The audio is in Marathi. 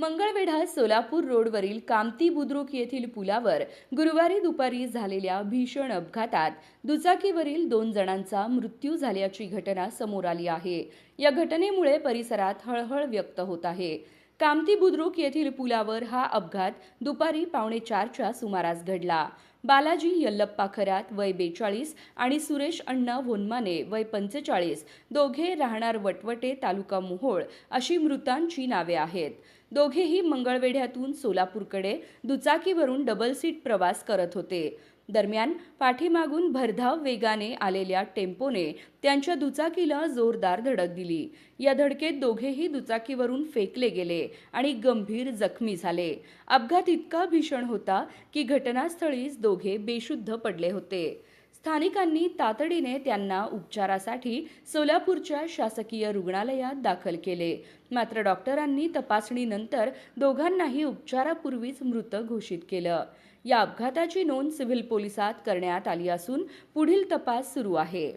मंगळवेढा सोलापूर रोडवरील कामती बुद्रुक येथील पुलावर गुरुवारी दुपारी झालेल्या भीषण अपघातात दुचाकीवरील 2 जणांचा मृत्यू झाल्याची घटना समोर आली आहे। या घटनेमुळे परिसरात हळहळ व्यक्त होत आहे। कामती बुद्रुक येथील पुलावर हा अपघात दुपारी 3:45च्या सुमारास घडला। बालाजी यल्लप्पा खरात वय 42 आणि सुरेश अण्णा वोन्माने वय 45 दोघे राहणार वटवटे तालुका मोहोळ अशी मृतांची नावे आहेत। दोघेही मंगळवेढ्यातून सोलापूरकडे दुचाकीवरून डबल सीट प्रवास करत होते। दरम्यान पाठीमागून भरधाव वेगाने आलेल्या टेम्पोने त्यांच्या दुचाकीला जोरदार धडक दिली। या धडकेत दोघेही दुचाकीवरून फेकले गेले आणि गंभीर जखमी झाले। अपघात इतका भीषण होता की घटनास्थळीच दोघे बेशुद्ध पडले होते। स्थानिकांनी तातडीने त्यांना उपचारासाठी सोलापूरच्या शासकीय रुग्णालयात दाखल केले। मात्र डॉक्टरांनी तपासणीनंतर दोघांनाही उपचारापूर्वीच मृत घोषित केलं। या अपघाताची नोंद सिव्हिल पोलिसात करण्यात आली असून पुढील तपास सुरू आहे।